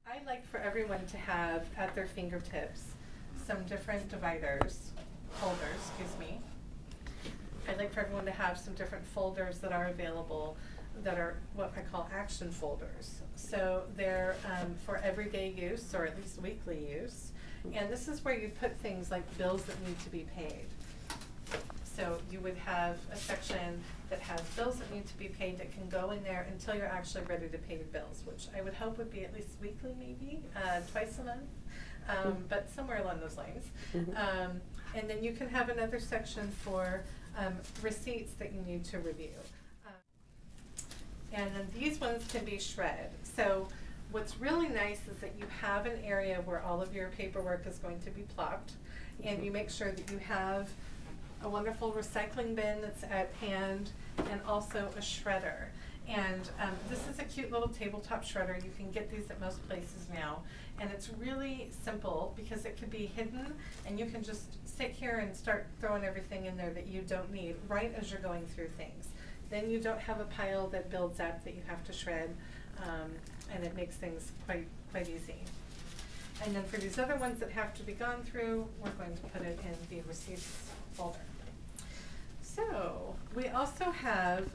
I like for everyone to have at their fingertips some different folders, excuse me. I'd like for everyone to have some different folders that are available that are what I call action folders. So they're for everyday use or at least weekly use. And this is where you put things like bills that need to be paid. So you would have a section that has bills that need to be paid that can go in there until you're actually ready to pay your bills, which I would hope would be at least weekly, maybe twice a month, but somewhere along those lines. And then you can have another section for receipts that you need to review. And then these ones can be shred. So what's really nice is that you have an area where all of your paperwork is going to be plopped, and you make sure that you have a wonderful recycling bin that's at hand, and also a shredder. And this is a cute little tabletop shredder. You can get these at most places now. And it's really simple because it could be hidden, and you can just sit here and start throwing everything in there that you don't need right as you're going through things. Then you don't have a pile that builds up that you have to shred, and it makes things quite easy. And then for these other ones that have to be gone through, we're going to put it in the receipts folder. So we also have,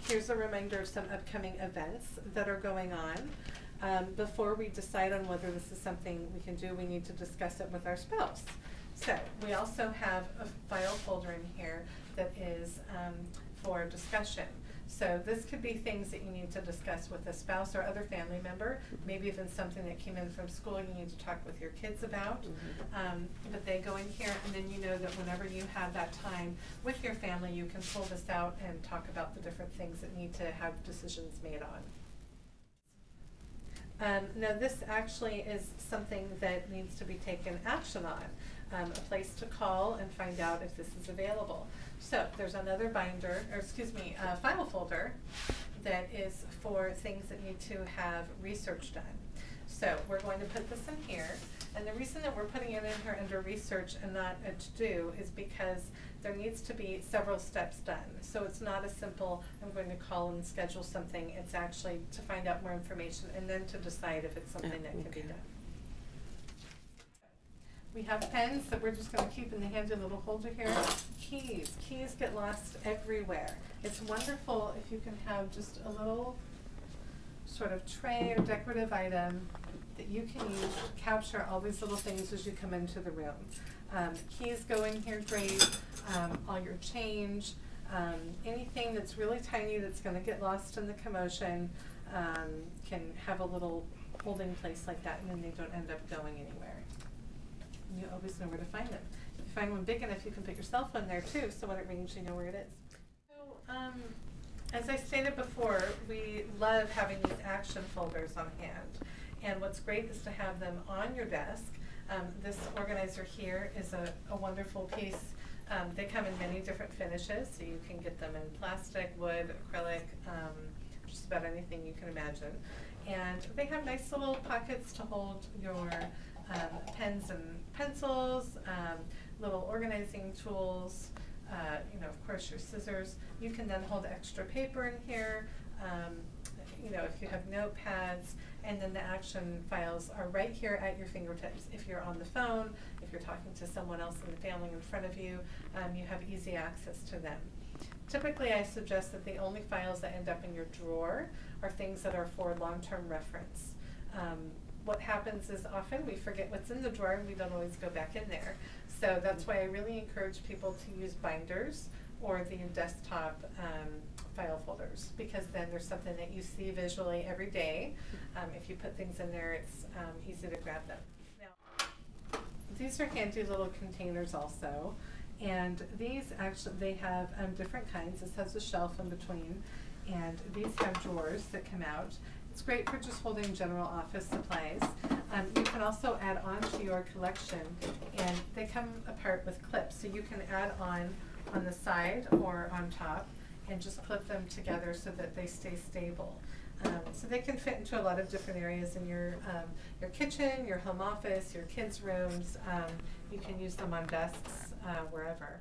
here's a reminder of some upcoming events that are going on. Before we decide on whether this is something we can do, we need to discuss it with our spouse. So we also have a file folder in here that is for discussion. So this could be things that you need to discuss with a spouse or other family member, maybe even something that came in from school you need to talk with your kids about. But they go in here, and then you know that whenever you have that time with your family, you can pull this out and talk about the different things that need to have decisions made on. Now this actually is something that needs to be taken action on. A place to call and find out if this is available. So there's another file folder that is for things that need to have research done. So we're going to put this in here, and the reason that we're putting it in here under research and not a to-do is because there needs to be several steps done. So it's not a simple, I'm going to call and schedule something. It's actually to find out more information and then to decide if it's something that can be done. We have pens that we're just going to keep in the handy little holder here. Keys get lost everywhere. It's wonderful if you can have just a little sort of tray or decorative item that you can use to capture all these little things as you come into the room. Keys go in here great, all your change, anything that's really tiny that's going to get lost in the commotion can have a little holding place like that, and then they don't end up going anywhere. You always know where to find them. If you find one big enough, you can put your cell phone there too, so when it rings, you know where it is. So, as I stated before, we love having these action folders on hand. And what's great is to have them on your desk. This organizer here is a wonderful piece. They come in many different finishes, so you can get them in plastic, wood, acrylic, just about anything you can imagine. And they have nice little pockets to hold your pens and pencils, little organizing tools, of course your scissors. You can then hold extra paper in here, if you have notepads, and then the action files are right here at your fingertips. If you're on the phone, if you're talking to someone else in the family in front of you, you have easy access to them. Typically, I suggest that the only files that end up in your drawer are things that are for long-term reference. What happens is often we forget what's in the drawer and we don't always go back in there. So that's why I really encourage people to use binders or the desktop file folders, because then there's something that you see visually every day. If you put things in there, it's easy to grab them. Now, these are handy little containers also, and these actually, they have different kinds. This has a shelf in between, and these have drawers that come out. It's great for just holding general office supplies. You can also add on to your collection, and they come apart with clips, so you can add on the side or on top and just clip them together so that they stay stable. So they can fit into a lot of different areas in your kitchen, your home office, your kids' rooms. You can use them on desks, wherever.